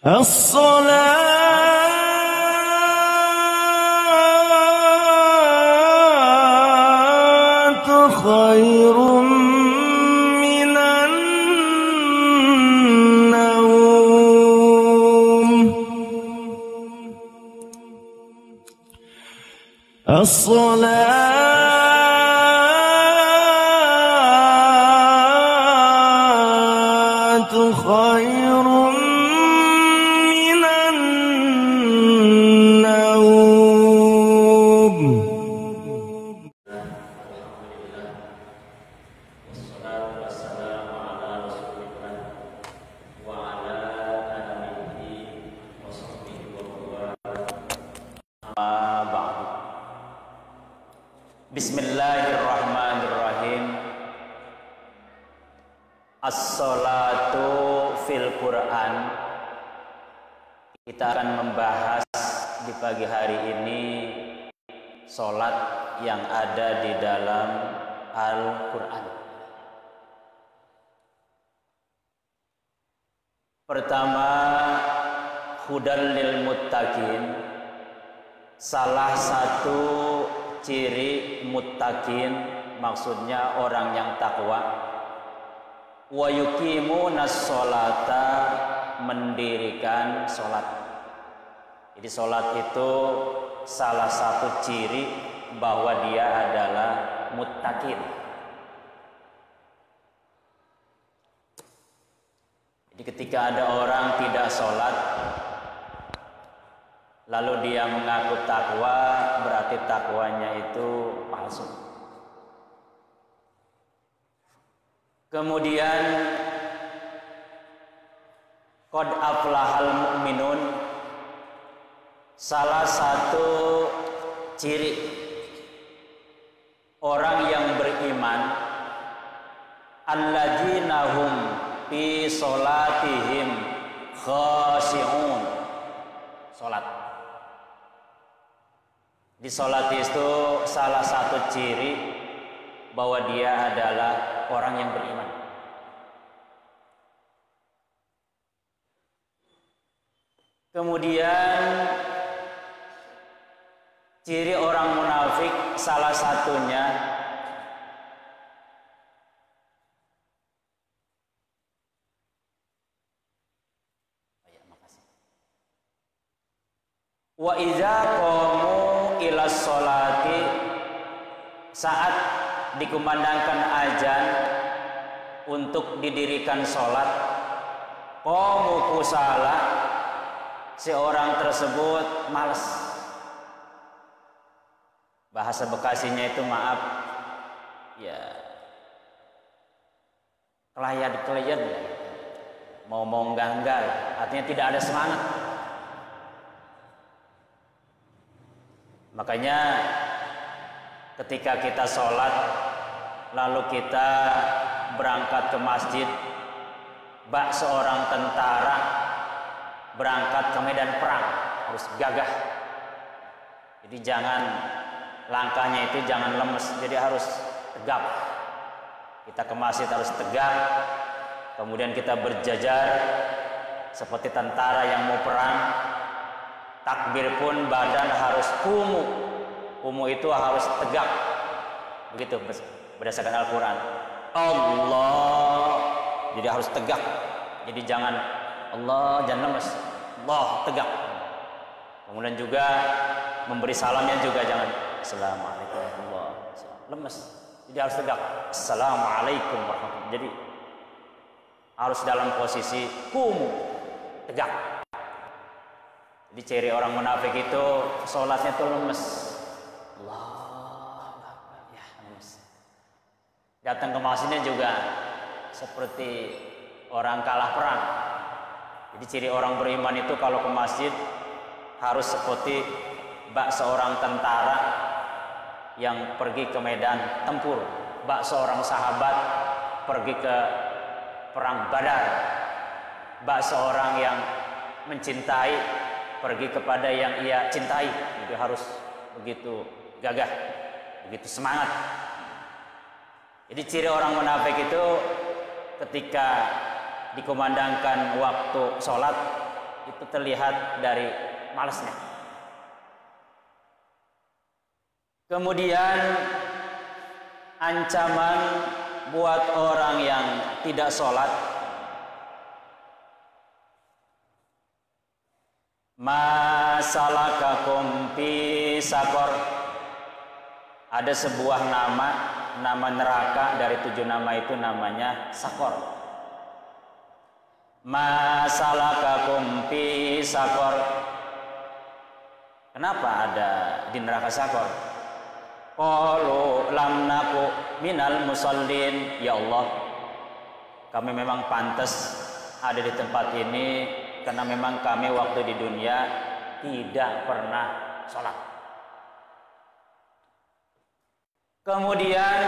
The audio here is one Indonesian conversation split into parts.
الصلاة خير من النوم. الصلاة خير من النوم. Wassalatu wassalamu ala Rasulillah wa ala alihi wa sahbihi wa man amma ba'du. Bismillahirrahmanirrahim. As-salatu fil Quran. Kita akan membahas di pagi hari ini salat yang ada di dalam Al-Quran. Pertama, hudal lil muttaqin. Salah satu ciri muttaqin maksudnya orang yang takwa. Wa yuqimunas sholata, mendirikan salat. Jadi salat itu salah satu ciri bahwa dia adalah muttaqin. Jadi ketika ada orang tidak sholat lalu dia mengaku takwa, berarti takwanya itu palsu. Kemudian qad aflahal mu'minun, salah satu ciri orang yang beriman, alladzina hum fi sholatihim khashi'un. Sholat. Di sholat itu salah satu ciri bahwa dia adalah orang yang beriman. Kemudian ciri orang munafik salah satunya wa iza qamu ila sholati, saat dikumandangkan azan untuk didirikan sholat, qamu kusala, si orang tersebut malas. Bahasa Bekasinya itu maaf ya, kelayat-kelayat, mau enggak, artinya tidak ada semangat. Makanya ketika kita sholat lalu kita berangkat ke masjid, bak seorang tentara berangkat ke medan perang harus gagah. Jadi jangan, langkahnya itu jangan lemes, jadi harus tegap. Kita ke masjid harus tegap, kemudian kita berjajar seperti tentara yang mau perang. Takbir pun badan harus kumu. Kumu itu harus tegak. Begitu berdasarkan Al-Quran. Allah, jadi harus tegak. Jadi jangan Allah, jangan lemes. Allah, tegak. Kemudian juga memberi salamnya juga jangan Assalamualaikum warahmatullahi wabarakatuh, lemes. Jadi harus tegak. Assalamualaikum warahmatullahi wabarakatuh. Jadi harus dalam posisi kumu, tegak. Jadi ciri orang munafik itu sholatnya tuh lemes. Allah, ya lemes. Datang ke masjidnya juga seperti orang kalah perang. Jadi ciri orang beriman itu kalau ke masjid harus seperti bak seorang tentara yang pergi ke medan tempur, bak seorang sahabat pergi ke perang Badar, bak seorang yang mencintai pergi kepada yang ia cintai. Jadi harus begitu gagah, begitu semangat. Jadi ciri orang munafik itu ketika dikumandangkan waktu sholat itu terlihat dari malasnya. Kemudian ancaman buat orang yang tidak sholat, masalakakum fi sakor. Ada sebuah nama neraka, dari 7 nama itu namanya sakor. Masalakakum fi sakor. Kenapa ada di neraka sakor? Qalu lam naku minal musallin. Ya Allah, kami memang pantas ada di tempat ini karena memang kami waktu di dunia tidak pernah sholat. Kemudian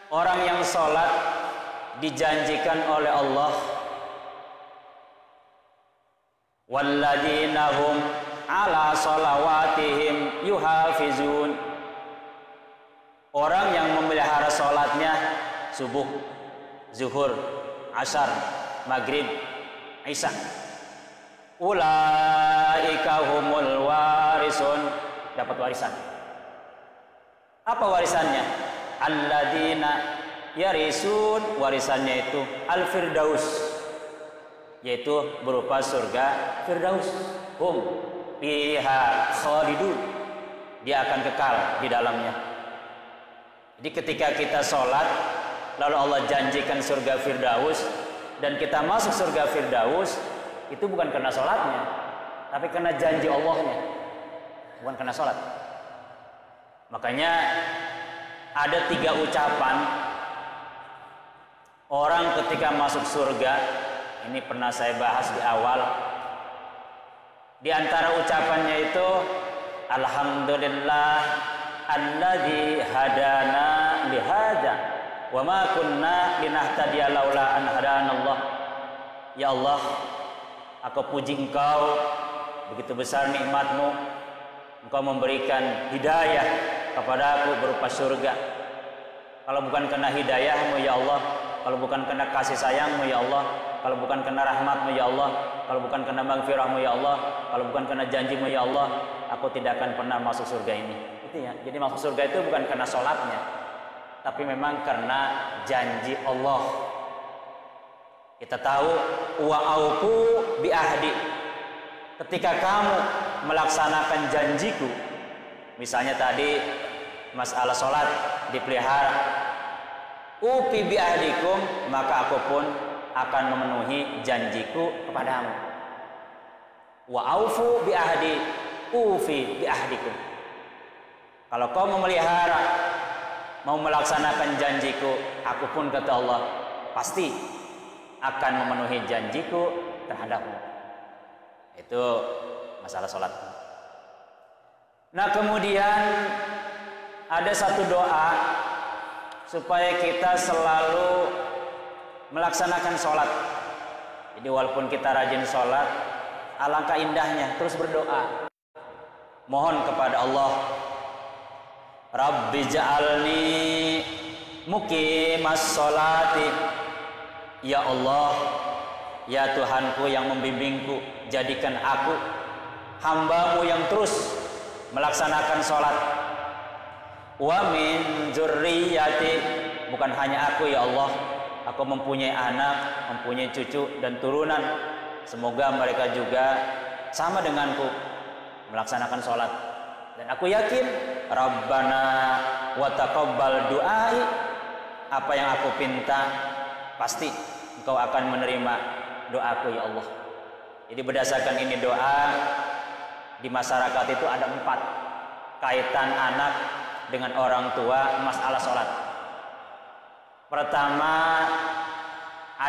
orang yang sholat dijanjikan oleh Allah, walladzina hum ala sholawatihim yuhafizun. Orang yang memelihara sholatnya subuh, zuhur, asar, maghrib, isya, ulaika humul warisun, dapat warisan. Apa warisannya? Alladzina yarisun, warisannya itu al-firdaus, yaitu berupa surga firdaus. Hum fiha khalidun, dia akan kekal di dalamnya. Jadi ketika kita sholat lalu Allah janjikan surga firdaus dan kita masuk surga firdaus, itu bukan karena sholatnya, tapi karena janji Allahnya, bukan karena sholat. Makanya ada 3 ucapan orang ketika masuk surga. Ini pernah saya bahas di awal. Di antara ucapannya itu, alhamdulillah alladzi hadana lihada wa ma kunna linahtadiya laula an hadanallah. Ya Allah, aku puji Engkau, begitu besar nikmat-Mu. Engkau memberikan hidayah kepada aku berupa surga. Kalau bukan karena hidayah-Mu ya Allah, kalau bukan karena kasih sayang-Mu ya Allah, kalau bukan karena rahmat-Mu ya Allah, kalau bukan karena maghfirah-Mu ya Allah, kalau bukan karena janji-Mu ya Allah, aku tidak akan pernah masuk surga ini. Itu ya. Jadi masuk surga itu bukan karena sholatnya, tapi memang karena janji Allah. Kita tahu wa aufu bi ahdi. Ketika kamu melaksanakan janjiku, misalnya tadi masalah sholat dipelihara, ufi bi ahdikum, maka aku pun akan memenuhi janjiku kepadamu. Wa aufu bi ahdi, ufi bi ahdikum. Kalau kau memelihara, mau melaksanakan janjiku, aku pun kata Allah pasti akan memenuhi janjiku terhadapmu. Itu masalah sholat. Nah, kemudian ada satu doa supaya kita selalu melaksanakan sholat. Jadi walaupun kita rajin sholat, alangkah indahnya terus berdoa, mohon kepada Allah, Rabbi ja'alni muqimas sholati. Ya Allah, ya Tuhanku yang membimbingku, jadikan aku hamba-Mu yang terus melaksanakan sholat. Wa min dzurriyyati, bukan hanya aku ya Allah, aku mempunyai anak, mempunyai cucu dan turunan, semoga mereka juga sama denganku melaksanakan sholat. Dan aku yakin Rabbana wa taqabbal du'ai, apa yang aku pinta pasti Engkau akan menerima doaku ya Allah. Jadi berdasarkan ini doa, di masyarakat itu ada 4 kaitan anak dengan orang tua masalah sholat. Pertama,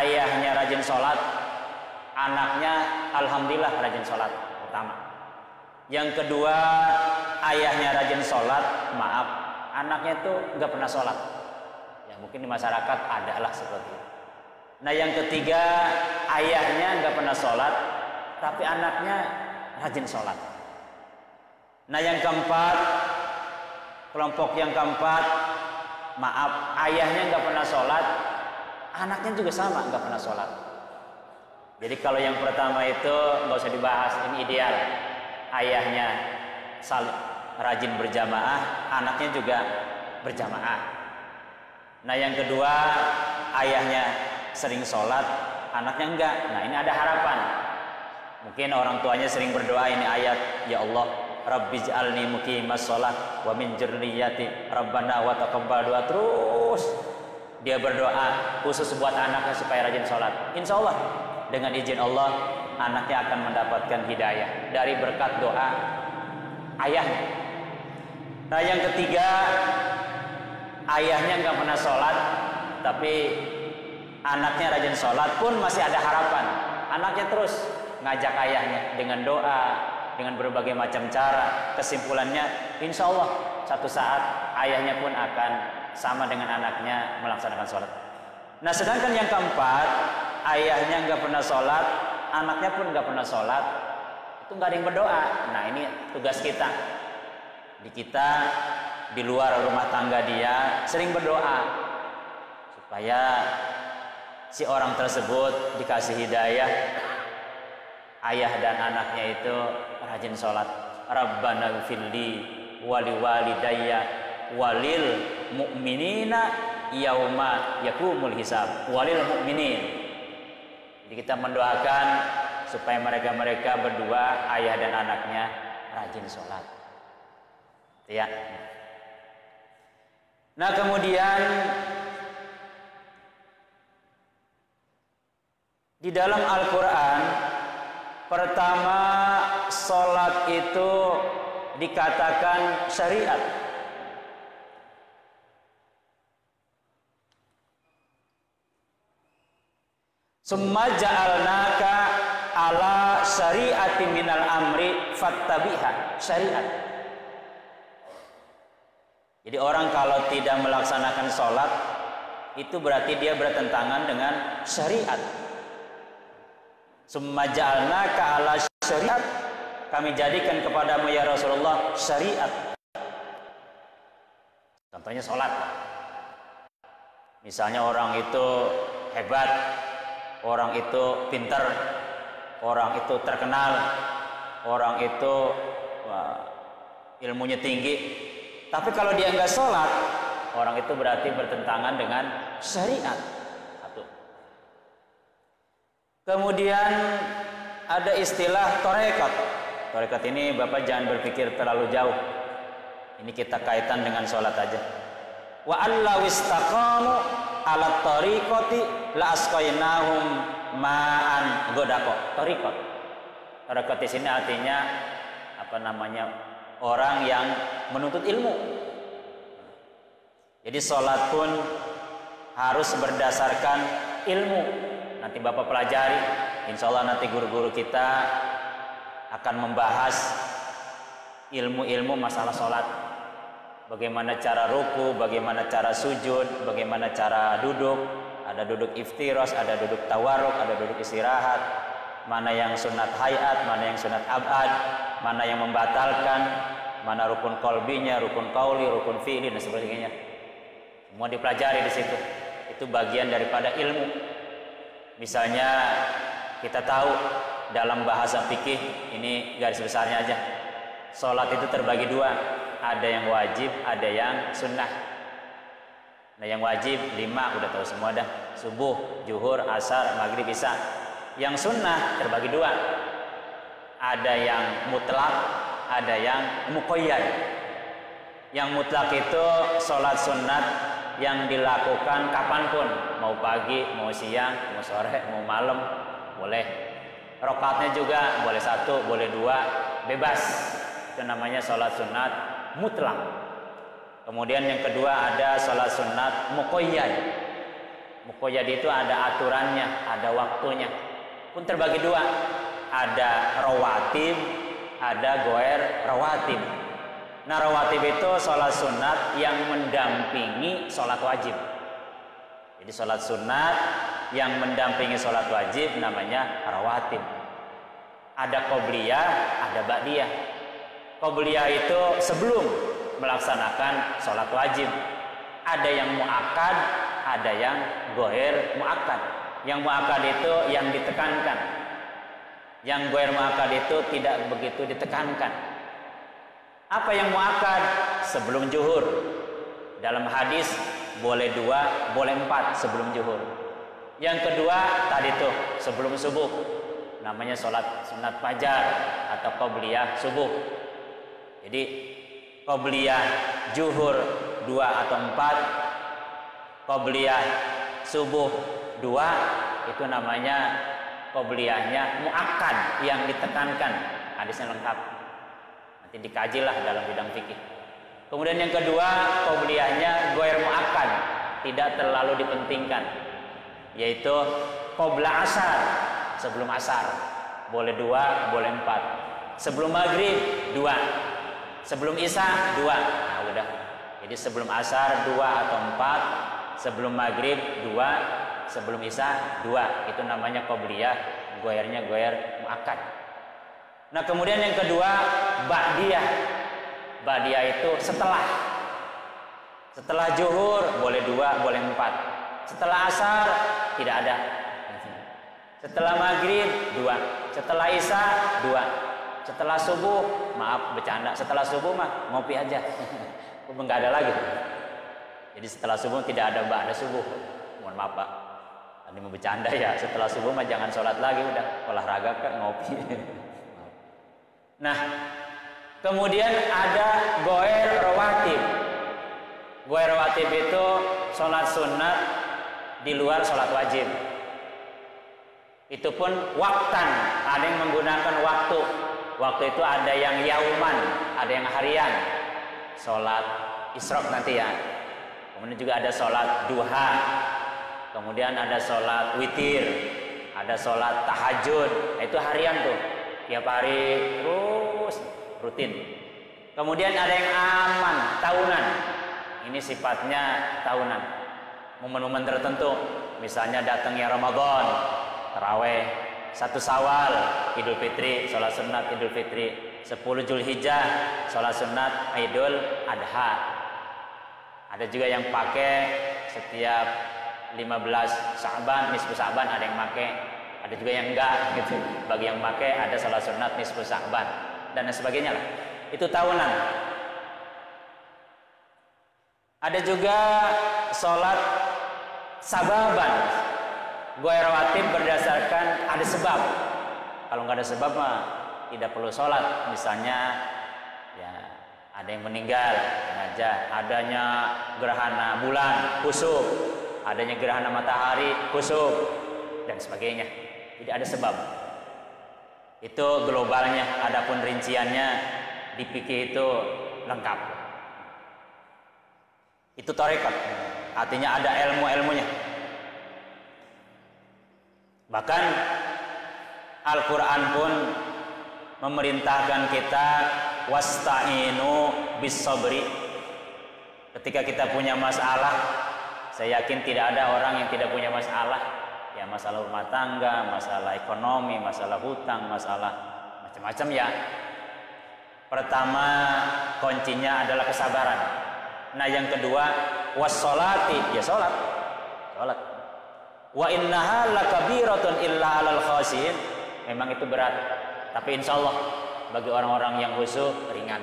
ayahnya rajin sholat, anaknya alhamdulillah rajin sholat. Pertama. Yang kedua, ayahnya rajin sholat, maaf, anaknya itu nggak pernah sholat. Ya mungkin di masyarakat adalah seperti itu. Nah yang ketiga, ayahnya nggak pernah sholat, tapi anaknya rajin sholat. Nah yang keempat, kelompok yang keempat, maaf, ayahnya nggak pernah sholat, anaknya juga sama nggak pernah sholat. Jadi kalau yang pertama itu nggak usah dibahas, ini ideal. Ayahnya rajin berjamaah, anaknya juga berjamaah. Nah yang kedua, ayahnya sering sholat, anaknya enggak. Nah ini ada harapan. Mungkin orang tuanya sering berdoa ini ayat, ya Allah, Rabbij'alni muqimas sholat wa min dzurriyyati Rabbana wa taqabbal du'a. Terus dia berdoa khusus buat anaknya supaya rajin sholat. Insya Allah dengan izin Allah anaknya akan mendapatkan hidayah dari berkat doa ayahnya. Nah yang ketiga, ayahnya nggak pernah sholat tapi anaknya rajin sholat pun masih ada harapan. Anaknya terus ngajak ayahnya dengan doa, dengan berbagai macam cara. Kesimpulannya insya Allah satu saat ayahnya pun akan sama dengan anaknya melaksanakan sholat. Nah sedangkan yang keempat, ayahnya nggak pernah sholat, anaknya pun nggak pernah sholat, itu nggak ada yang berdoa. Nah ini tugas kita. Kita di luar rumah tangga dia sering berdoa supaya si orang tersebut dikasih hidayah, ayah dan anaknya itu rajin sholat. Rabbana gfirli wali walidayya walil mu'minina yauma yakumul hisab. Walil mu'minin. Jadi kita mendoakan supaya mereka berdua, ayah dan anaknya rajin sholat. Ya. Nah kemudian di dalam Al-Quran pertama sholat itu dikatakan syariat. Summa ja'alnaka ala syari'ati minal amri fattabiha. Syariat. Jadi orang kalau tidak melaksanakan sholat itu berarti dia bertentangan dengan syariat. Summa ja'alnaka ala syariat, kami jadikan kepadamu ya Rasulullah syariat. Contohnya sholat. Misalnya orang itu hebat, orang itu pintar, orang itu terkenal, orang itu ilmunya tinggi. Tapi kalau dia enggak sholat, orang itu berarti bertentangan dengan syariat. Satu. Kemudian ada istilah torekat. Torekat ini Bapak jangan berpikir terlalu jauh. Ini kita kaitan dengan sholat aja. Wa allaw istaqamu ala tariqati la asqainahum ma'an ghadaqah. Tariqat. Tariqat di sini artinya apa namanya? Orang yang menuntut ilmu. Jadi sholat pun harus berdasarkan ilmu. Nanti Bapak pelajari. Insya Allah nanti guru-guru kita akan membahas ilmu-ilmu masalah sholat. Bagaimana cara ruku, bagaimana cara sujud, bagaimana cara duduk. Ada duduk iftiros, ada duduk tawarruk, ada duduk istirahat. Mana yang sunat hayat, mana yang sunat abad, mana yang membatalkan, mana rukun kolbinya, rukun kauli, rukun fi'li dan sebagainya. Semua dipelajari di situ. Itu bagian daripada ilmu. Misalnya kita tahu dalam bahasa fikih, ini garis besarnya aja. Sholat itu terbagi dua. Ada yang wajib, ada yang sunnah. Nah yang wajib 5 udah tahu semua dah. Subuh, zuhur, asar, maghrib, isya. Yang sunnah terbagi dua. Ada yang mutlak, ada yang muqayyad. Yang mutlak itu sholat sunat yang dilakukan kapanpun, mau pagi, mau siang, mau sore, mau malam, boleh. Rakaatnya juga boleh 1, boleh 2, bebas. Itu namanya sholat sunat mutlak. Kemudian yang kedua ada sholat sunat muqayyad. Muqayyad itu ada aturannya, ada waktunya. Pun terbagi dua, ada rawatib, ada goer rawatib. Nah rawatib itu sholat sunat yang mendampingi sholat wajib. Jadi sholat sunat yang mendampingi sholat wajib namanya rawatib. Ada qobliyah, ada ba'diyah. Qobliyah itu sebelum melaksanakan sholat wajib. Ada yang mu'akkad, ada yang goer mu'akkad. Yang muakkad itu yang ditekankan. Yang ghair muakkad itu tidak begitu ditekankan. Apa yang muakkad? Sebelum zuhur. Dalam hadis boleh 2, boleh 4 sebelum zuhur. Yang kedua tadi tuh sebelum subuh, namanya sholat sunat fajar atau qobliyah subuh. Jadi qobliyah zuhur 2 atau 4, qobliyah subuh 2, itu namanya qobliyahnya muakkad yang ditekankan. Hadisnya lengkap. Nanti dikajilah dalam bidang fikih. Kemudian yang kedua, qobliyahnya ghair muakkad, tidak terlalu dipentingkan, yaitu qobla asar, sebelum asar. Boleh 2, boleh 4. Sebelum maghrib 2. Sebelum isya 2. Nah, udah. Jadi sebelum asar 2 atau 4, sebelum maghrib 2, sebelum isya 2. Itu namanya qobliyah, ghairnya ghair muakkad. Nah, kemudian yang kedua, ba'diyah. Ba'diyah itu setelah zuhur boleh 2, boleh 4. Setelah asar tidak ada. Setelah maghrib 2. Setelah isya 2. Setelah subuh, maaf bercanda, setelah subuh mah ngopi aja. Enggak ada lagi. Jadi setelah subuh tidak ada ba'da subuh. Mohon maaf Pak, tadi mau bercanda ya. Setelah subuh mah jangan sholat lagi, udah olahraga kan ngopi. Nah, kemudian ada ghair rawatib. Ghair rawatib itu sholat sunat di luar sholat wajib. Itu pun waktan, ada yang menggunakan waktu. Waktu itu ada yang yauman, ada yang harian. Sholat isyraq nanti ya. Kemudian juga ada sholat duha. Kemudian ada sholat witir, ada sholat tahajud. Itu harian tuh, tiap hari terus rutin. Kemudian ada yang aman, tahunan. Ini sifatnya tahunan. Momen-momen tertentu, misalnya datangnya Ramadan, taraweh, 1 Syawal, Idul Fitri, sholat sunat Idul Fitri, 10 Zulhijjah, sholat sunat Idul Adha. Ada juga yang pakai setiap 15 Sya'ban, nisfu Sya'ban, ada yang pakai, ada juga yang enggak gitu. Bagi yang pakai ada sholat sunat nisfu Sya'ban dan sebagainya lah. Itu tahunan. Ada juga sholat sababan, ghair rawatib berdasarkan ada sebab. Kalau nggak ada sebab mah tidak perlu sholat. Misalnya ya ada yang meninggal jenazah, adanya gerhana bulan khusuf, adanya gerhana matahari khusuf dan sebagainya. Tidak ada sebab. Itu globalnya. Adapun rinciannya di fikih itu lengkap. Itu tarekat, artinya ada ilmu-ilmunya. Bahkan Al-Quran pun memerintahkan kita wasta'inu bis sabri. Ketika kita punya masalah, saya yakin tidak ada orang yang tidak punya masalah. Ya, masalah rumah tangga, masalah ekonomi, masalah hutang, masalah macam-macam ya. Pertama, kuncinya adalah kesabaran. Nah, yang kedua, wassolati, ya sholat. Wa innaha lakabiratun illa 'alal khashin. Memang itu berat, tapi insya Allah bagi orang-orang yang khusyuk ringan.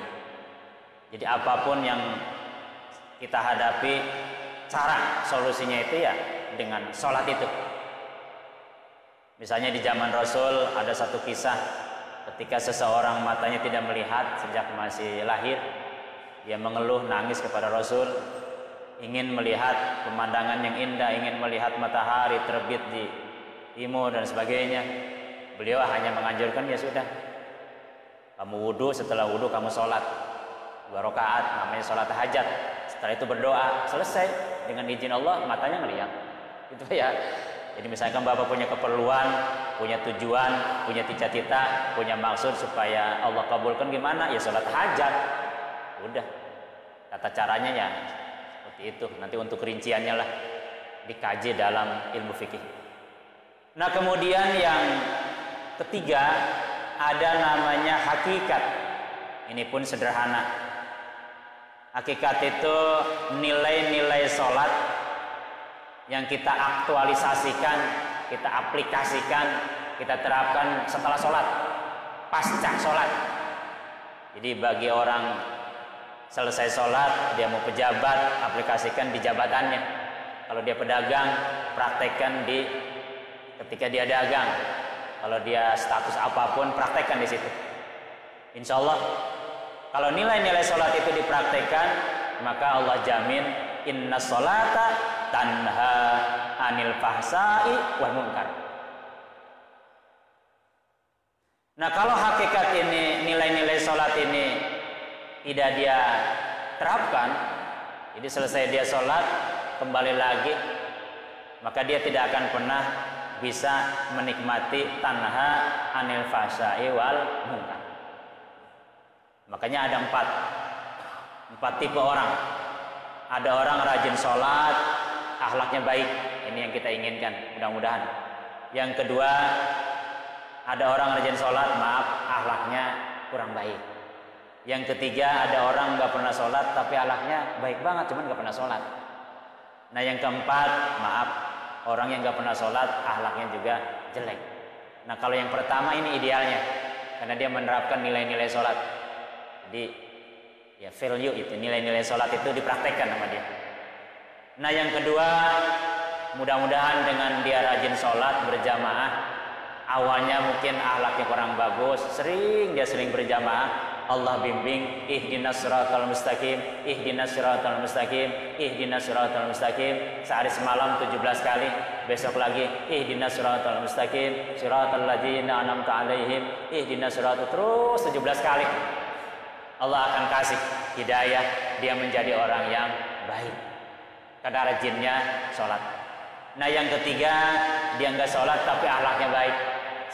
Jadi apapun yang kita hadapi, cara solusinya itu ya dengan sholat itu. Misalnya di zaman Rasul ada satu kisah ketika seseorang matanya tidak melihat sejak masih lahir. Dia mengeluh, nangis kepada Rasul, ingin melihat pemandangan yang indah, ingin melihat matahari terbit di timur dan sebagainya. Beliau hanya menganjurkan, ya sudah, kamu wudhu, setelah wudhu kamu sholat 2 rakaat, namanya sholat hajat. Setelah itu berdoa, selesai. Dengan izin Allah matanya ngelihat. Itu ya. Jadi misalkan Bapak punya keperluan, punya tujuan, punya cita-cita, punya maksud supaya Allah kabulkan, gimana? Ya sholat hajat. Udah, tata caranya ya seperti itu. Nanti untuk rinciannya lah dikaji dalam ilmu fikih. Nah, kemudian yang ketiga ada namanya hakikat. Ini pun sederhana. Hakikat itu nilai-nilai sholat yang kita aktualisasikan kita aplikasikan, kita terapkan setelah sholat, pasca sholat. Jadi bagi orang selesai sholat, dia mau pejabat, aplikasikan di jabatannya. Kalau dia pedagang, praktekkan ketika dia dagang. Kalau dia status apapun, praktekkan di situ. Insya Allah, kalau nilai-nilai sholat itu dipraktekkan, maka Allah jamin inna sholata tanha anil fahsai wal munkar. Nah, kalau hakikat ini, nilai-nilai sholat ini tidak dia terapkan, jadi selesai dia sholat kembali lagi, maka dia tidak akan pernah bisa menikmati tanha anil fahsai wal munkar. Makanya ada empat tipe orang. Ada orang rajin sholat, akhlaknya baik, ini yang kita inginkan, mudah-mudahan. Yang kedua, ada orang rajin sholat, maaf, akhlaknya kurang baik. Yang ketiga, ada orang nggak pernah sholat tapi akhlaknya baik banget, cuman nggak pernah sholat. Nah, yang keempat, maaf, orang yang nggak pernah sholat akhlaknya juga jelek. Nah, kalau yang pertama ini idealnya, karena dia menerapkan nilai-nilai sholat. Jadi ya value itu, nilai-nilai sholat itu dipraktekkan sama dia. Nah, yang kedua, mudah-mudahan dengan dia rajin sholat berjamaah, awalnya mungkin akhlaknya kurang bagus, dia sering berjamaah, Allah bimbing, ihdinas siratal mustaqim, ihdinas siratal mustaqim, ihdinas siratal mustaqim, sehari semalam 17 kali, besok lagi ihdinas siratal mustaqim, siratal ladzina an'amta 'alaihim, ihdinas siratal, terus 17 kali. Allah akan kasih hidayah, dia menjadi orang yang baik karena rajinnya sholat. Nah, yang ketiga, dia nggak sholat tapi akhlaknya baik,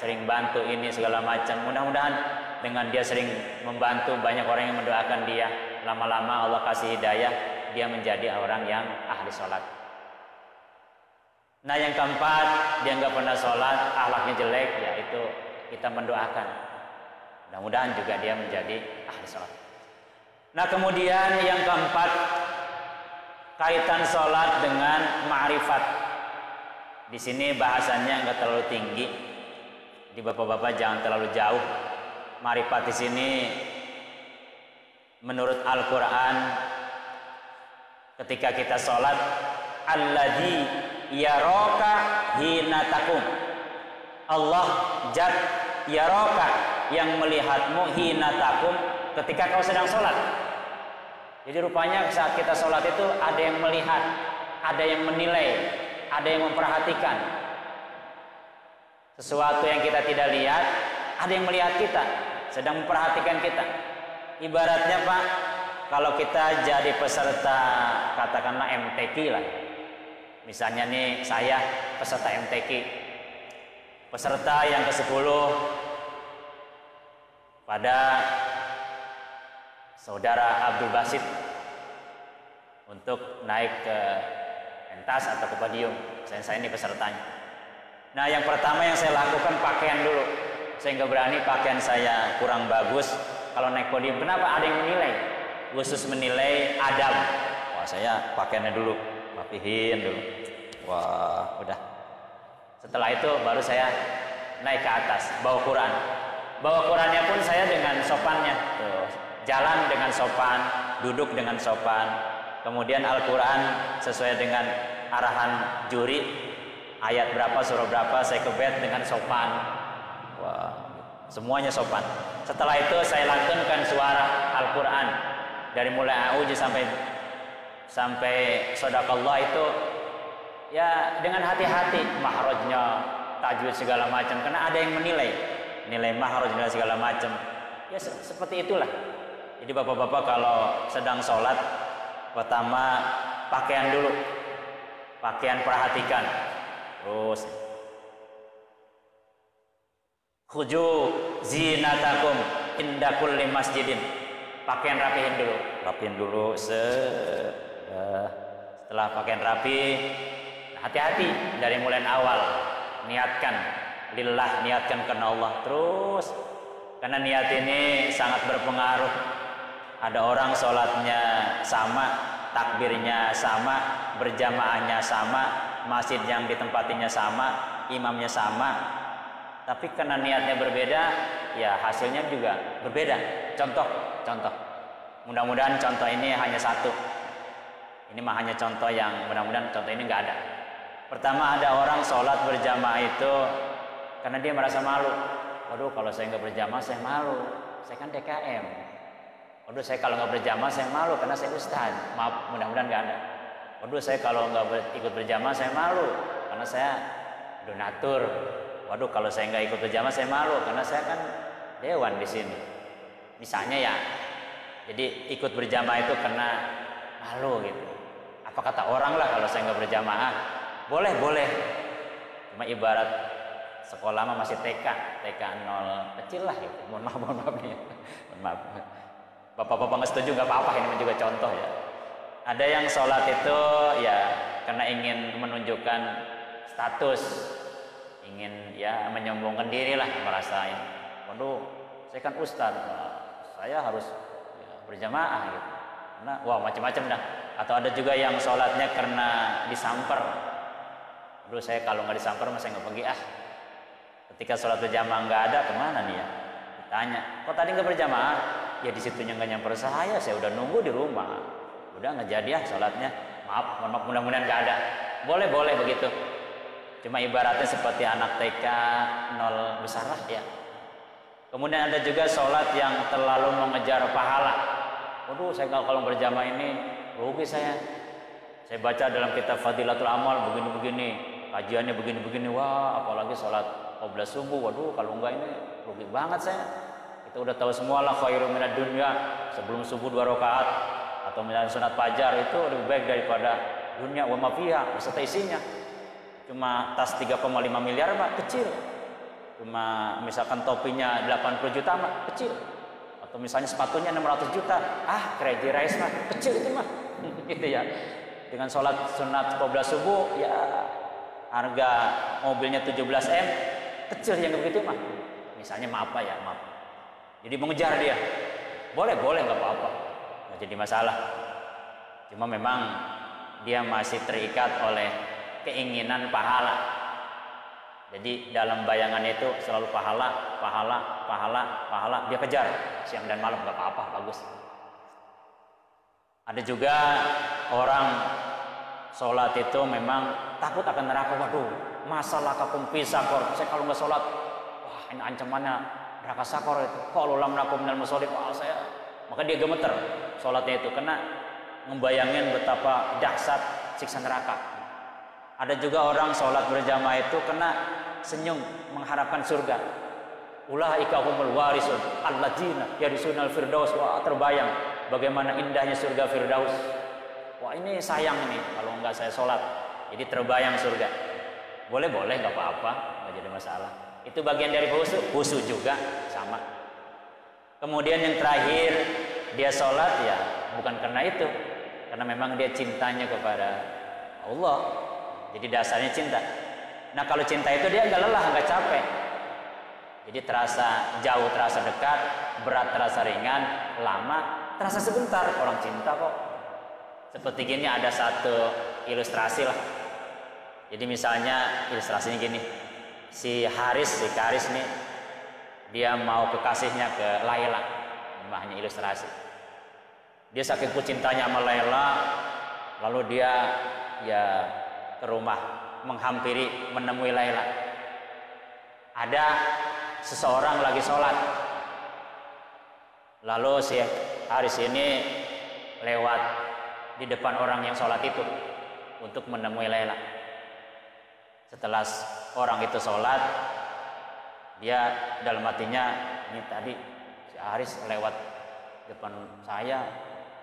sering bantu ini segala macam. Mudah-mudahan dengan dia sering membantu, banyak orang yang mendoakan dia, lama-lama Allah kasih hidayah, dia menjadi orang yang ahli sholat. Nah, yang keempat, dia nggak pernah sholat, akhlaknya jelek, yaitu kita mendoakan, mudah-mudahan juga dia menjadi ahli sholat. Nah, kemudian yang keempat, kaitan sholat dengan ma'rifat. Di sini bahasannya nggak terlalu tinggi, di bapak-bapak jangan terlalu jauh. Ma'rifat di sini menurut Al-Quran, ketika kita sholat, alladzi yaraka hina taqum, Allah zat yaraka, yang melihatmu hina taqum, ketika kau sedang sholat. Jadi rupanya saat kita sholat itu ada yang melihat, ada yang menilai, ada yang memperhatikan. Sesuatu yang kita tidak lihat, ada yang melihat kita, sedang memperhatikan kita. Ibaratnya Pak, kalau kita jadi peserta katakanlah MTQ lah, misalnya nih saya peserta MTQ, peserta yang ke-10 pada saudara Abdul Basit untuk naik ke pentas atau ke podium. Saya ini pesertanya. Nah, yang pertama yang saya lakukan pakaian dulu. Saya nggak berani pakaian saya kurang bagus kalau naik podium. Kenapa? Ada yang menilai, khusus menilai adab. Wah, saya pakaiannya dulu, rapihin dulu. Wah, udah. Setelah itu baru saya naik ke atas, bawa Quran. Bawa Qurannya pun saya dengan sopannya. Tuh, jalan dengan sopan, duduk dengan sopan. Kemudian Al-Quran sesuai dengan arahan juri, ayat berapa, surah berapa, saya kebet dengan sopan. Wah, semuanya sopan. Setelah itu saya lantunkan suara Al-Quran dari mulai a'udzu sampai shadaqallah itu ya dengan hati-hati, mahrajnya, tajwid segala macam, karena ada yang menilai, nilai mahraj dan segala macam. Ya seperti itulah. Jadi bapak-bapak kalau sedang sholat, pertama pakaian dulu, pakaian perhatikan, terus khuju zinatakum inda kulli masjidin, pakaian rapihin dulu, setelah pakaian rapi, hati-hati dari mulai awal, niatkan lillah, niatkan karena Allah terus, karena niat ini sangat berpengaruh. Ada orang sholatnya sama, takbirnya sama, berjamaahnya sama, masjid yang ditempatinya sama, imamnya sama, tapi karena niatnya berbeda, ya hasilnya juga berbeda. Contoh. Mudah-mudahan contoh ini hanya satu. Ini mah hanya contoh yang mudah-mudahan contoh ini nggak ada. Pertama, ada orang sholat berjamaah itu karena dia merasa malu. Waduh, kalau saya nggak berjamaah saya malu. Saya kan DKM. Waduh, saya kalau nggak berjamaah saya malu karena saya ustad. Maaf, mudah-mudahan nggak ada. Waduh, saya kalau nggak ikut berjamaah saya malu karena saya donatur. Waduh, kalau saya nggak ikut berjamaah saya malu karena saya kan dewan di sini. Misalnya ya, jadi ikut berjamaah itu karena malu gitu. Apa kata orang lah kalau saya nggak berjamaah? Boleh. Cuma ibarat sekolah mah masih TK 0 kecil lah gitu. Mohon maaf nih. Mohon maaf. Bapak-bapak nggak setuju nggak apa-apa, ini juga contoh ya. Ada yang sholat itu ya karena ingin menunjukkan status, ingin ya menyombongkan diri lah, merasain. Waduh, saya kan ustadz, saya harus ya, berjamaah gitu. Karena wah macam-macam dah. Atau ada juga yang sholatnya karena disamper. Waduh, saya kalau nggak disamper saya nggak pergi ah. Ketika sholat berjamaah nggak ada, kemana nih ya? Ditanya, kok tadi nggak berjamaah? Ya di situnya nggak nyamper saya udah nunggu di rumah. Udah nggak jadi ya sholatnya. Maaf, mudah-mudahan nggak ada. Boleh begitu. Cuma ibaratnya seperti anak TK 0 besar lah ya. Kemudian ada juga sholat yang terlalu mengejar pahala. Waduh, saya kalau berjamaah ini rugi saya. Saya baca dalam kitab Fadilatul Amal begini-begini, kajiannya begini-begini. Wah, apalagi sholat qobliyah subuh. Waduh, kalau enggak ini rugi banget saya. Kita udah tahu semua lah khairum minad dunya, sebelum subuh 2 rakaat atau misalnya sunat fajar itu lebih baik daripada dunia wa ma fiha beserta isinya. Cuma tas 3,5 miliar mah kecil. Cuma misalkan topinya 80 juta mah kecil. Atau misalnya sepatunya 600 juta. Ah, Crazy Rice mah kecil itu mah. Gitu ya. Dengan sholat sunat qobliyah subuh ya harga mobilnya 17M kecil yang begitu mah. Misalnya maaf. Jadi mengejar dia. Boleh nggak apa-apa. Nggak jadi masalah. Cuma memang dia masih terikat oleh keinginan pahala. Jadi dalam bayangan itu selalu pahala. Dia kejar siang dan malam, nggak apa-apa, bagus. Ada juga orang sholat itu memang takut akan neraka. Waduh, masalah kakum pisakor. Saya kalau nggak sholat, wah ini ancamannya neraka sakor itu. Kalau lam nakum minal musholin, wah saya. Maka dia gemeter sholatnya itu karena membayangin betapa dahsyat siksa neraka. Ada juga orang sholat berjamaah itu kena senyum mengharapkan surga. Ulaika humul warisun alladzina yarisunal firdaus. Wah, terbayang bagaimana indahnya surga firdaus. Wah, ini sayang ini kalau enggak saya sholat. Jadi terbayang surga. Boleh nggak apa-apa, nggak jadi masalah. Itu bagian dari khusyuk juga sama. Kemudian yang terakhir, dia sholat ya bukan karena itu, karena memang dia cintanya kepada Allah. Jadi dasarnya cinta. Nah kalau cinta itu dia nggak lelah, nggak capek. Jadi terasa jauh, terasa dekat, berat terasa ringan, lama terasa sebentar. Orang cinta kok. Seperti gini ada satu ilustrasi lah. Jadi misalnya ilustrasinya gini, si Karis nih, dia mau kekasihnya ke Laila. Ini hanya ilustrasi. Dia saking cintanya sama Laila, lalu dia ya ke rumah menghampiri, menemui Laila. Ada seseorang lagi sholat, lalu si Haris ini lewat di depan orang yang sholat itu untuk menemui Laila. Setelah orang itu sholat, dia dalam hatinya, ini tadi si Haris lewat depan saya,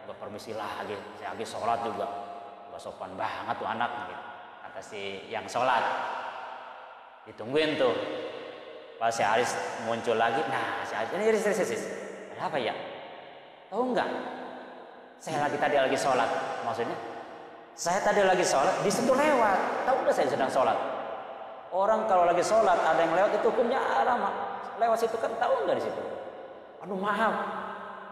gak permisi lagi, saya lagi sholat juga, gak sopan banget tuh anak gitu. Kata si yang sholat. Ditungguin tuh, pas si Haris muncul lagi. Nah si Haris, ini Haris, ada apa ya? Tahu nggak? Saya tadi lagi sholat. Maksudnya saya tadi lagi sholat, di situ lewat. Tahu nggak saya sedang sholat? Orang kalau lagi sholat ada yang lewat itu hukumnya haram. Lewat situ kan tahu nggak di situ? Aduh maaf,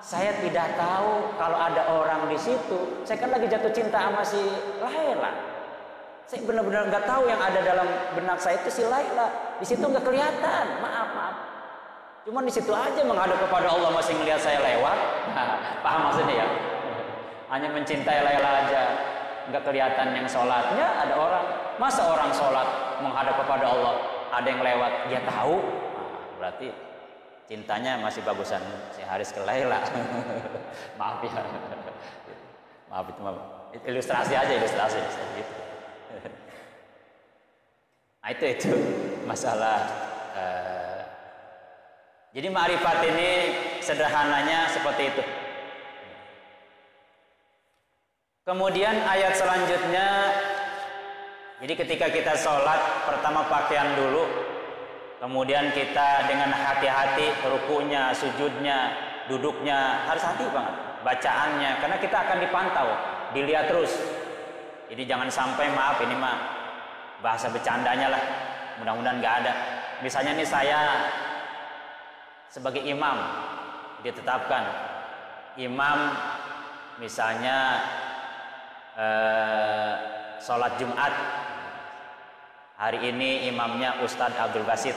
saya tidak tahu kalau ada orang di situ. Saya kan lagi jatuh cinta sama si Laila. Saya benar-benar nggak tahu yang ada dalam benak saya itu si Laila. Di situ nggak kelihatan. Maaf. Cuman di situ aja menghadap kepada Allah masih ngelihat saya lewat. Paham maksudnya ya? Hanya mencintai Laila aja, nggak kelihatan yang sholatnya. Ada orang, masa orang sholat menghadap kepada Allah, ada yang lewat, dia tahu. Berarti cintanya masih bagusan si Haris ke Laila. Maaf ya. Maaf itu ilustrasi aja gitu. Nah itu masalah. Jadi ma'rifat ini sederhananya seperti itu. Kemudian ayat selanjutnya, jadi ketika kita sholat, pertama pakaian dulu, kemudian kita dengan hati-hati rukunya, sujudnya, duduknya, harus hati banget, bacaannya, karena kita akan dipantau, dilihat terus. Jadi jangan sampai, maaf ini mah bahasa bercandanya lah, mudah-mudahan nggak ada. Misalnya nih saya sebagai imam, ditetapkan imam misalnya sholat Jumat, hari ini imamnya Ustadz Abdul Basit,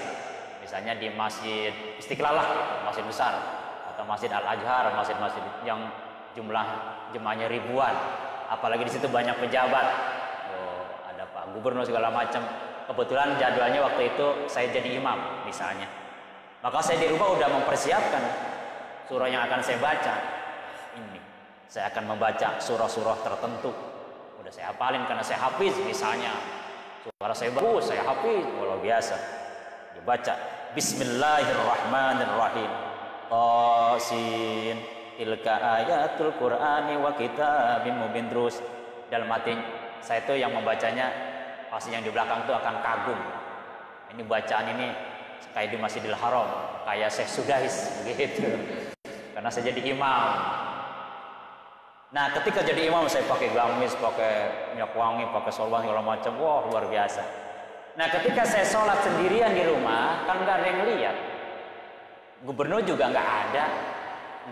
misalnya di Masjid Istiqlal lah, masjid besar, atau Masjid Al-Azhar, masjid-masjid yang jumlah jemaahnya ribuan, apalagi di situ banyak pejabat, ada Pak Gubernur segala macam. Kebetulan jadwalnya waktu itu saya jadi imam misalnya, maka saya di rumah udah mempersiapkan surah yang akan saya baca. Ini saya akan membaca surah-surah tertentu, udah saya hafalin karena saya hafiz misalnya, suara saya bagus, saya hafiz, luar biasa. Dibaca Bismillahirrahmanirrahim, Qasin tilka ayatul Qur'ani wa kitabim mubin. Terus dalam hati saya itu yang membacanya, pasti yang di belakang itu akan kagum, ini bacaan ini kayak di Masjidil Haram, kayak Syekh Sudais begitu, karena saya jadi imam. Nah ketika jadi imam saya pakai gamis, pakai minyak wangi, pakai sorban segala macam, wah luar biasa. Nah ketika saya sholat sendirian di rumah, kan nggak ada yang lihat, gubernur juga nggak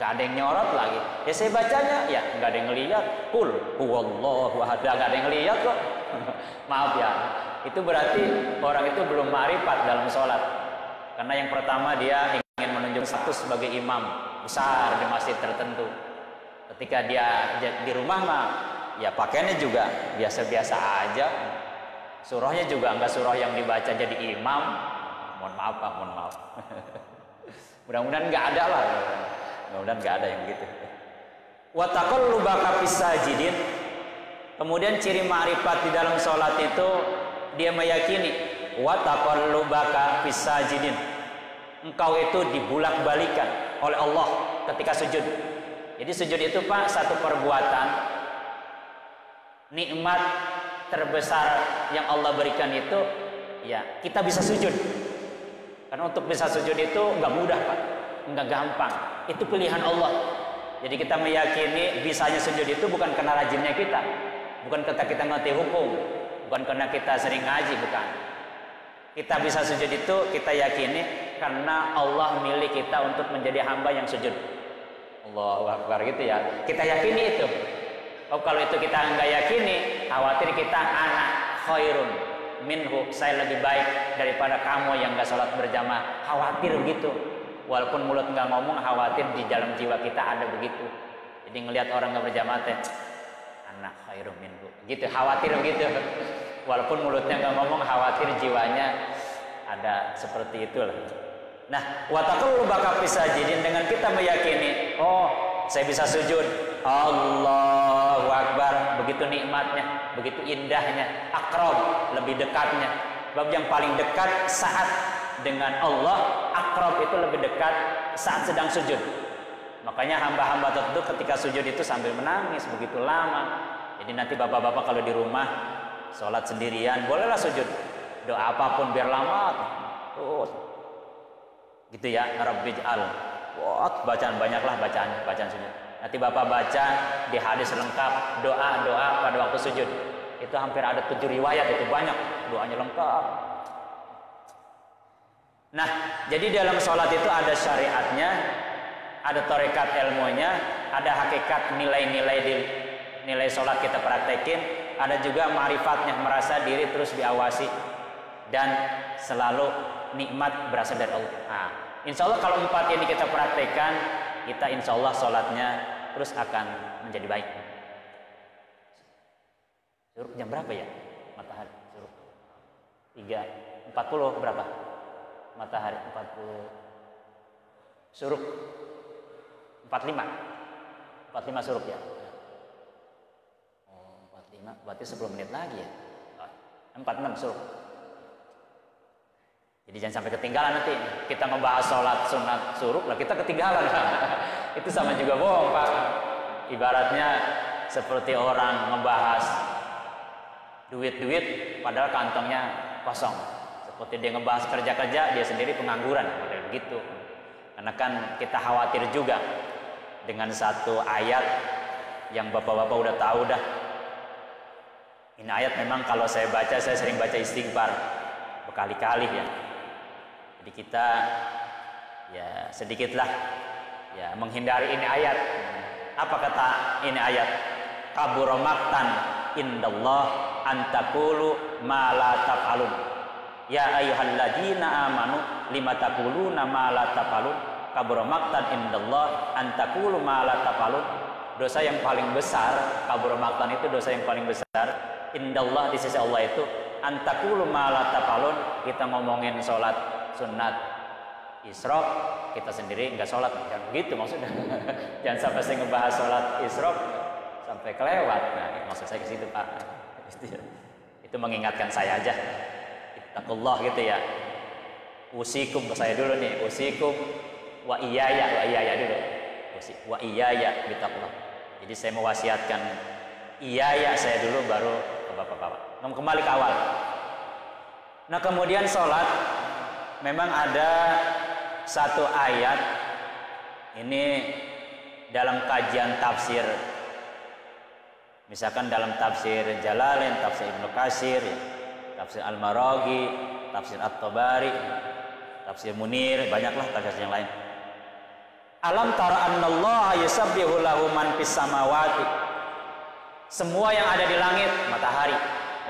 ada yang nyorot lagi. Ya saya bacanya, ya nggak ada yang lihat. Qul huwallahu ahad, nggak ada yang lihat kok. Maaf ya, itu berarti orang itu belum ma'rifat dalam sholat. Karena yang pertama dia ingin menunjuk status sebagai imam besar di masjid tertentu. Ketika dia di rumah mah, ya pakaiannya juga biasa-biasa aja. Surahnya juga enggak surah yang dibaca jadi imam. Mohon maaf Pak, mohon maaf. Mudah-mudahan enggak ada lah. Mudah-mudahan enggak ada yang gitu. Wa taqallubaka fis sajidin. Kemudian ciri ma'rifat di dalam sholat itu dia meyakini wa taqallubaka fis sajidin, engkau itu dibulak-balikan oleh Allah ketika sujud. Jadi sujud itu Pak satu perbuatan nikmat terbesar yang Allah berikan itu, ya kita bisa sujud. Karena untuk bisa sujud itu nggak mudah Pak, nggak gampang, itu pilihan Allah. Jadi kita meyakini bisanya sujud itu bukan karena rajinnya kita, bukan karena kita ngerti hukum, bukan karena kita sering ngaji, bukan. Kita bisa sujud itu kita yakini karena Allah milih kita untuk menjadi hamba yang sujud. Allahu Akbar gitu ya. Kita yakini itu. Kalau itu kita nggak yakini, khawatir kita anak khairun minhu, saya lebih baik daripada kamu yang nggak sholat berjamaah. Khawatir begitu. Walaupun mulut nggak ngomong, khawatir di dalam jiwa kita ada begitu. Jadi ngelihat orang nggak berjamaah teh, anak khairun minhu. Gitu, khawatir begitu. Walaupun mulutnya nggak ngomong, khawatir jiwanya ada seperti itulah. Nah, wa taqallubaka fis sajidin, dengan kita meyakini, oh, saya bisa sujud. Allahu Akbar, begitu nikmatnya, begitu indahnya, akrab, lebih dekatnya. Sebab yang paling dekat saat dengan Allah, akrab itu lebih dekat saat sedang sujud. Makanya hamba-hamba tertentu ketika sujud itu sambil menangis begitu lama. Jadi nanti bapak-bapak kalau di rumah sholat sendirian, bolehlah sujud, doa apapun biar lama terus gitu ya. Rabbij'al, wah bacaan banyaklah, bacaan sujud. Nanti bapak baca di hadis lengkap doa pada waktu sujud, itu hampir ada 7 riwayat, itu banyak doanya lengkap. Nah jadi dalam sholat itu ada syariatnya, ada tarekat ilmunya, ada hakikat nilai-nilai sholat kita praktekin, ada juga ma'rifatnya, merasa diri terus diawasi dan selalu nikmat berasal dari Allah. Nah, insya Allah kalau 4 ini kita praktekkan, kita insya Allah sholatnya terus akan menjadi baik. Syuruk jam berapa ya? Matahari syuruk 3:40 berapa? Matahari 40. Syuruk 45 syuruk ya. Oh, 45 berarti 10 menit lagi ya. 46 syuruk. Jadi jangan sampai ketinggalan nanti kita membahas sholat sunat syuruk lah kita ketinggalan. Itu sama juga bohong Pak. Ibaratnya seperti orang ngebahas duit padahal kantongnya kosong. Seperti dia ngebahas kerja dia sendiri pengangguran, model begitu. Karena kan kita khawatir juga dengan satu ayat yang bapak-bapak udah tahu dah. Ini ayat memang kalau saya baca, saya sering baca istighfar berkali-kali ya. Jadi kita ya sedikitlah ya menghindari ini ayat. Apa kata ini ayat? Kabura maqtan indallah antakulu ma la taf'alun. Ya ayyuhalladzina amanu lima taquluna ma la taf'alun. Kabura maqtan indallah antakulu ma la taf'alun. Dosa yang paling besar, kabura maqtan itu dosa yang paling besar indallah di sisi Allah itu antakulu ma la taf'alun. Kita ngomongin sholat sunat isyraq, kita sendiri nggak sholat, kan begitu maksudnya. Jangan sampai saya ngebahas sholat isyraq sampai kelewat. Nah, maksud saya ke situ Pak. Itu mengingatkan saya aja. Ittaqullah gitu ya. Usikum ke saya dulu nih. Usikum wa iyaya dulu. Wa iyaya bittaqullah. Jadi saya mewasiatkan iyaya saya dulu baru ke bapak-bapak. Kembali ke awal. Nah, kemudian sholat memang ada satu ayat ini dalam kajian tafsir, misalkan dalam tafsir Jalalain, tafsir Ibnu Katsir, tafsir Al-Maraghi, tafsir At-Tabari, tafsir Munir, banyaklah tafsir yang lain. Alam tara annallaha yusabbihu lahu man fis samawati. Semua yang ada di langit, matahari,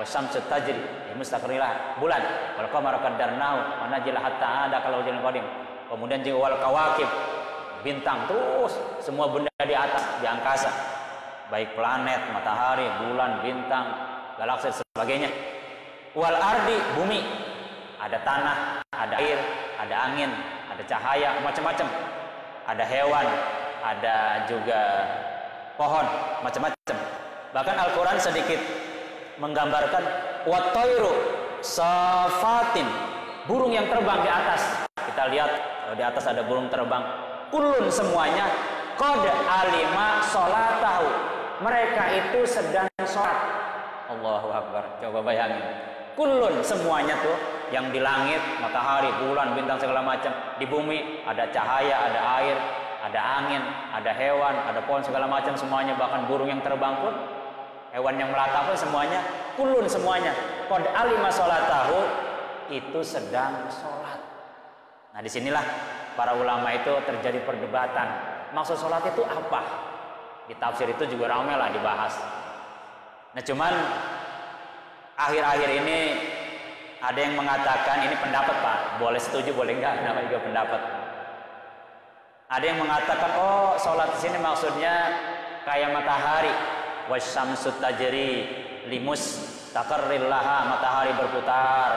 wasyamsu tajri mustaqrilah, bulan, wal qamara qaddarnahu manazila hatta ada kalau jalan qadim. Kemudian juga wal kawakib, bintang, terus semua benda di atas di angkasa, baik planet, matahari, bulan, bintang, galaksi dan sebagainya. Wal ardi, bumi, ada tanah, ada air, ada angin, ada cahaya, macam-macam. Ada hewan, ada juga pohon, macam-macam. Bahkan Al-Quran sedikit menggambarkan wat-tairu safatin, burung yang terbang di atas. Kita lihat kalau di atas ada burung terbang. Kullun, semuanya qad alima sholatahu, mereka itu sedang sholat. Allahu Akbar. Coba bayangin, kullun, semuanya tuh yang di langit, matahari, bulan, bintang, segala macam. Di bumi ada cahaya, ada air, ada angin, ada hewan, ada pohon, segala macam semuanya. Bahkan burung yang terbang pun, hewan yang melata pun semuanya, kulun semuanya qad alima sholatahu, itu sedang sholat. Nah, disinilah para ulama itu terjadi perdebatan. Maksud sholat itu apa? Di tafsir itu juga ramai lah dibahas. Nah, cuman akhir-akhir ini ada yang mengatakan, ini pendapat Pak, boleh setuju boleh enggak, namanya juga pendapat. Ada yang mengatakan, oh sholat di sini maksudnya kayak matahari, wasyamsu tajri limustaqarrillaha, matahari berputar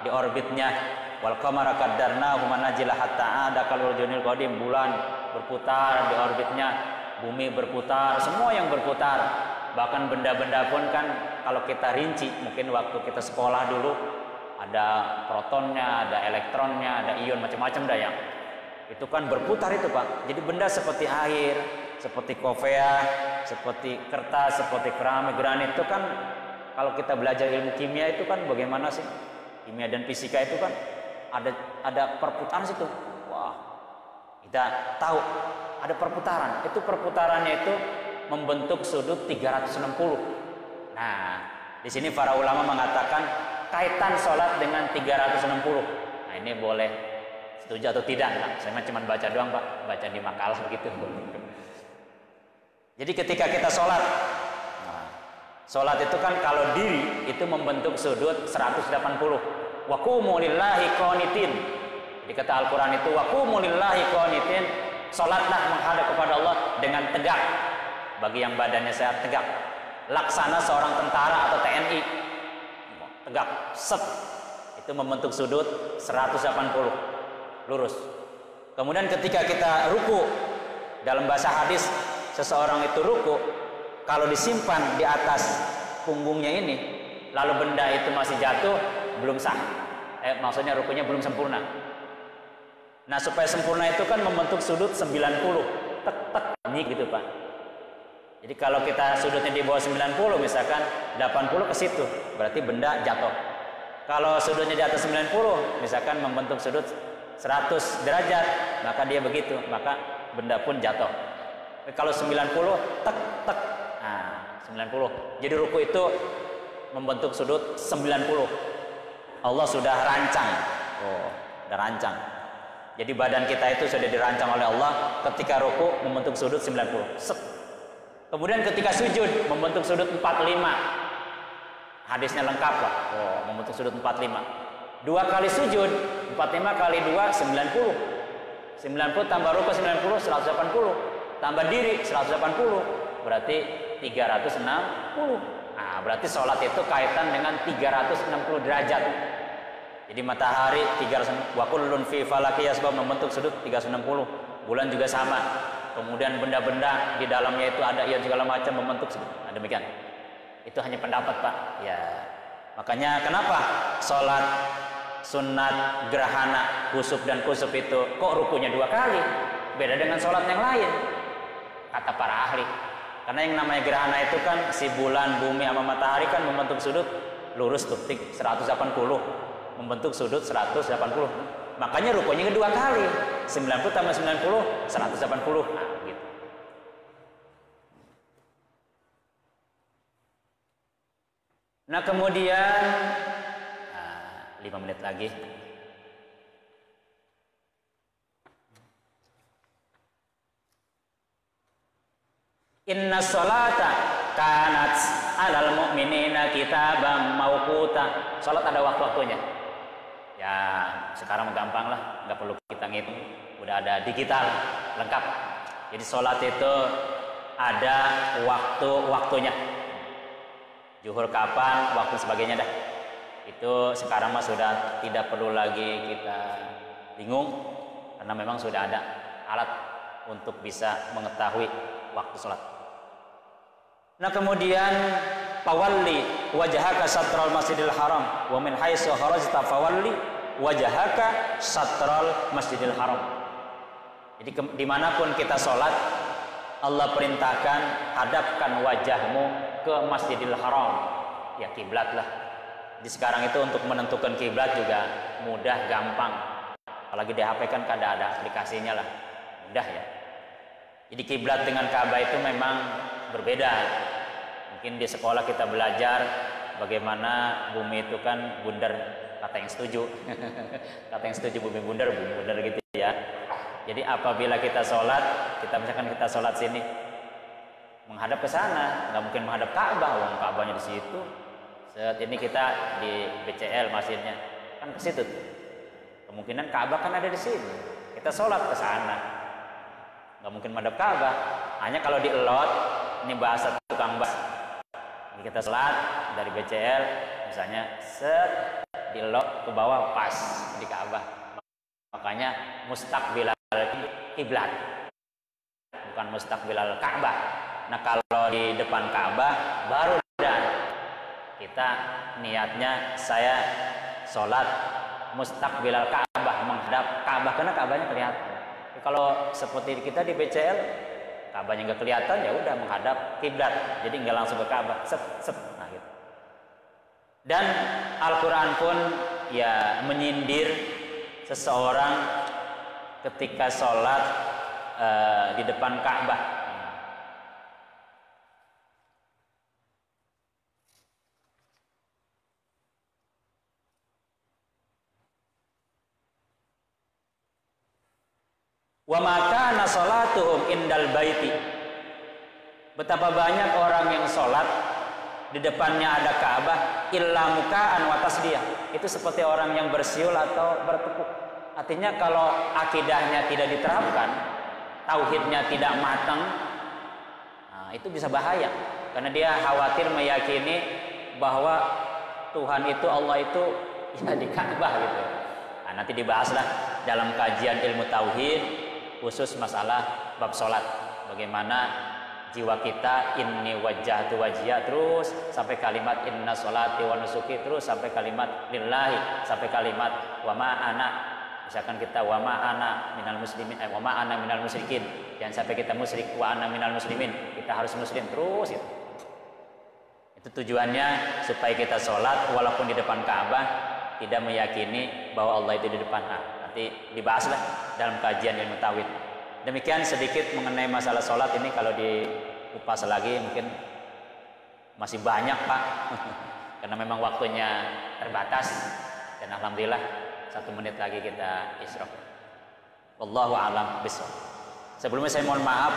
di orbitnya, wal qamara qaddarnahu manazila hatta ada kalul junil qadim, bulan berputar di orbitnya, bumi berputar, semua yang berputar. Bahkan benda-benda pun kan kalau kita rinci, mungkin waktu kita sekolah dulu ada protonnya, ada elektronnya, ada ion, macam-macam dah ya. Itu kan berputar itu Pak. Jadi benda seperti air, seperti kofea, seperti kertas, seperti keramik, granit itu kan kalau kita belajar ilmu kimia itu kan bagaimana sih? Kimia dan fisika itu kan ada perputaran situ. Wah, kita tahu ada perputaran. Itu perputarannya itu membentuk sudut 360. Nah, di sini para ulama mengatakan kaitan sholat dengan 360. Nah, ini boleh setuju atau tidak? Nah, saya cuma baca doang Pak, baca di makalah begitu. Jadi ketika kita sholat, nah, Sholat itu kan kalau diri itu membentuk sudut 180. Wa qumu lillahi qanitin. Jadi kata Al-Quran itu wa qumu lillahi qanitin. Sholatlah menghadap kepada Allah dengan tegak. Bagi yang badannya sehat, tegak. Laksana seorang tentara atau TNI. Tegak, set. Itu membentuk sudut 180 lurus. Kemudian ketika kita ruku, dalam bahasa hadis seseorang itu ruku, kalau disimpan di atas punggungnya ini, lalu benda itu masih jatuh, belum sah. Maksudnya rukunya belum sempurna. Nah, supaya sempurna itu kan membentuk sudut 90. Tek tek ini gitu, Pak. Jadi kalau kita sudutnya di bawah 90, misalkan 80 ke situ, berarti benda jatuh. Kalau sudutnya di atas 90, misalkan membentuk sudut 100 derajat, maka dia begitu, maka benda pun jatuh. Kalau 90, tek tek. Nah, 90. Jadi ruku itu membentuk sudut 90. Allah sudah rancang. Oh, sudah rancang. Jadi badan kita itu sudah dirancang oleh Allah, ketika ruku membentuk sudut 90. Set. Kemudian ketika sujud membentuk sudut 45. Hadisnya lengkap lah. Oh, membentuk sudut 45. 2 kali sujud, 45 kali 2 90. 90 tambah ruku 90 180. Tambah diri 180. Berarti 360. Nah, berarti sholat itu kaitan dengan 360 derajat. Jadi matahari 360, wa kullun fi falaki yasbah membentuk sudut 360. Bulan juga sama. Kemudian benda-benda di dalamnya itu ada ion segala macam membentuk sudut. Nah, demikian. Itu hanya pendapat, Pak. Ya. Makanya kenapa sholat sunat, gerhana, kusuf dan kusuf itu kok rukunya 2 kali? Beda dengan sholat yang lain. Kata para ahli. Karena yang namanya gerhana itu kan si bulan, bumi sama matahari kan membentuk sudut lurus tuh 180. Membentuk sudut 180. Makanya rukunya 2 kali. 90 tambah 90 180. Nah, gitu. Nah, kemudian 5 menit lagi. Inna sholata kanat alal mu'minina kitaban mawquta. Sholat ada waktu-waktunya. Ya, sekarang gampang lah, nggak perlu kita ngitung. Udah ada digital, lengkap. Jadi sholat itu ada waktu-waktunya. Zuhur kapan, waktu sebagainya dah. Itu sekarang mah sudah tidak perlu lagi kita bingung, karena memang sudah ada alat untuk bisa mengetahui waktu sholat. Nah, kemudian fawalli wajhaka satral masjidil haram wa min haitsu kharajta fawalli wajhaka satral masjidil haram. Jadi dimanapun kita sholat, Allah perintahkan hadapkan wajahmu ke Masjidil Haram. Ya, kiblat lah. Di sekarang itu untuk menentukan kiblat juga mudah, gampang. Apalagi di HP kan ada aplikasinya lah, mudah ya. Jadi kiblat dengan Ka'bah itu memang berbeda. Mungkin di sekolah kita belajar bagaimana bumi itu kan bundar, kata yang setuju. Kata yang setuju bumi bundar gitu ya. Jadi apabila kita sholat, misalkan kita sholat sini, menghadap ke sana, nggak mungkin menghadap Ka'bah, wong Ka'bahnya di situ. Saat ini kita di BCL masjidnya kan ke situ. Kemungkinan Ka'bah kan ada di sini. Kita sholat ke sana, nggak mungkin menghadap Ka'bah. Hanya kalau di elot, ini bahasa tukang bas. Kita sholat dari BCL, misalnya set di elot ke bawah pas di Ka'bah. Makanya mustaqbilal kiblat, bukan mustaqbilal Ka'bah. Nah, kalau di depan Ka'bah baru dan kita niatnya saya sholat mustaqbilal Ka'bah, menghadap Ka'bah, karena Ka'bahnya kelihatan. Kalau seperti kita di BCL, Ka'bahnya nggak kelihatan, ya udah menghadap kiblat, jadi nggak langsung ke Ka'bah, nah gitu. Dan Al-Quran pun ya menyindir seseorang ketika sholat di depan Ka'bah. Wa makana sholatuhum indal baiti. Betapa banyak orang yang sholat di depannya ada Ka'bah illa muka'an wa tasdiyah. Itu seperti orang yang bersiul atau bertepuk. Artinya kalau akidahnya tidak diterapkan, tauhidnya tidak matang, nah, itu bisa bahaya karena dia khawatir meyakini bahwa Tuhan itu, Allah itu ya di Ka'bah gitu. Nah, nanti dibahaslah dalam kajian ilmu tauhid khusus masalah bab salat. Bagaimana jiwa kita inni wajjahtu wajhiya terus sampai kalimat inna sholati wa nusuki terus sampai kalimat lillahi sampai kalimat wa ma ana. Misalkan kita wa ma ana minal muslimin wa ma ana minal musyrikin. Jangan sampai kita musyrik wa ana minal muslimin. Kita harus muslim terus itu. Itu tujuannya supaya kita sholat walaupun di depan Ka'bah tidak meyakini bahwa Allah itu di depan. Nanti dibahaslah dalam kajian ilmu tauhid. Demikian sedikit mengenai masalah sholat ini. Kalau dikupas lagi mungkin masih banyak Pak karena memang waktunya terbatas dan alhamdulillah 1 menit lagi kita isyraq. Wallahu a'lam bishawab. Sebelumnya saya mohon maaf,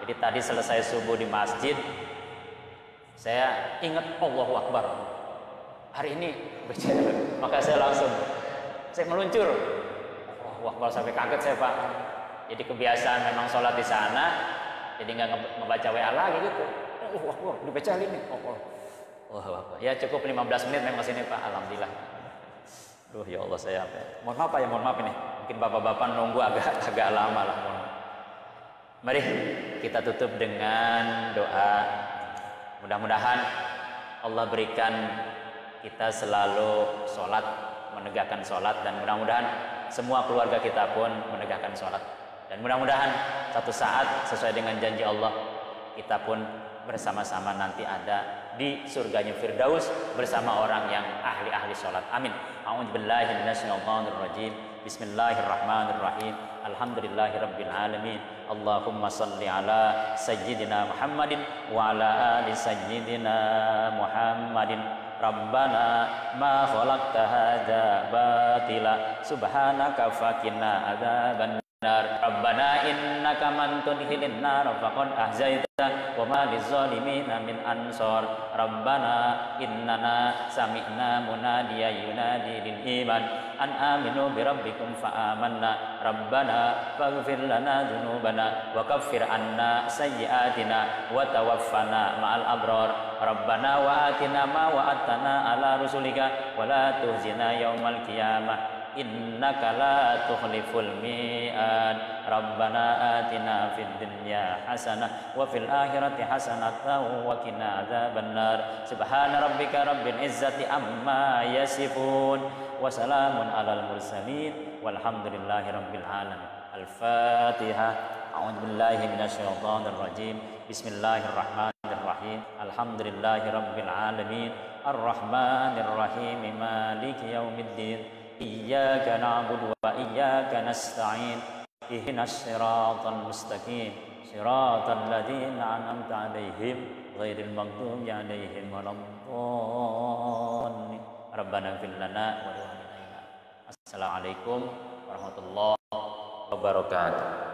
jadi tadi selesai subuh di masjid saya ingat Allahu Akbar hari ini maka saya meluncur Allahu Akbar sampai kaget saya Pak. Jadi kebiasaan memang sholat di sana, jadi nggak membaca WA lagi gitu. Wah, dibaca ini. Ya cukup 15 menit memang sini Pak. Alhamdulillah. Duh ya Allah saya apa? Mohon maaf Pak ya, mohon maaf ini. Mungkin bapak-bapak nunggu agak lama lah. Mari kita tutup dengan doa. Mudah-mudahan Allah berikan kita selalu sholat, menegakkan sholat, dan mudah-mudahan semua keluarga kita pun menegakkan sholat. Dan mudah-mudahan satu saat sesuai dengan janji Allah kita pun bersama-sama nanti ada di surganya Firdaus bersama orang yang ahli-ahli sholat. Amin. A'udzubillahi minasyaitonirrajim. Bismillahirrahmanirrahim. Alhamdulillahirabbil alamin. Allahumma shalli ala sayyidina Muhammadin wa ala ali sayyidina Muhammadin. Rabbana ma khalaqta hadza batila subhanaka faqina adzaban nar. Rabbana innaka man tudkhilin nar faqad ahzaita wa ma lizzalimin min ansar. Rabbana innana sami'na munadiyan yunadi lil iman an aminu bi rabbikum fa amanna. Rabbana faghfir lana dzunubana wa kaffir anna sayyi'atina wa tawaffana ma'al abrar. Rabbana wa atina ma wa'adtana ala rusulika wa la tuhzina yaumal qiyamah innaka la tukhliful mi'ad. Rabbana atina fid dunya hasanah wa fil akhirati hasanatan wa qina adzabannar. Subhana rabbika rabbil izzati amma yasifun wa salamun alal mursalin walhamdulillahi rabbil alamin. Al-Fatihah. A'udzubillahi minasyaitonir rajim. Bismillahirrahmanirrahim. Alhamdulillahi rabbil alamin. Ar-Rahmanir Rahim. Maliki yaumiddin. Iyyaka na'budu wa iyyaka nasta'in. Ihdinas siratal mustaqim. Siratal ladzina an'amta 'alaihim ghairil maghdubi 'alaihim waladdallin. Rabbana ighfir lana wa li walidayna. Assalamualaikum warahmatullahi wabarakatuh.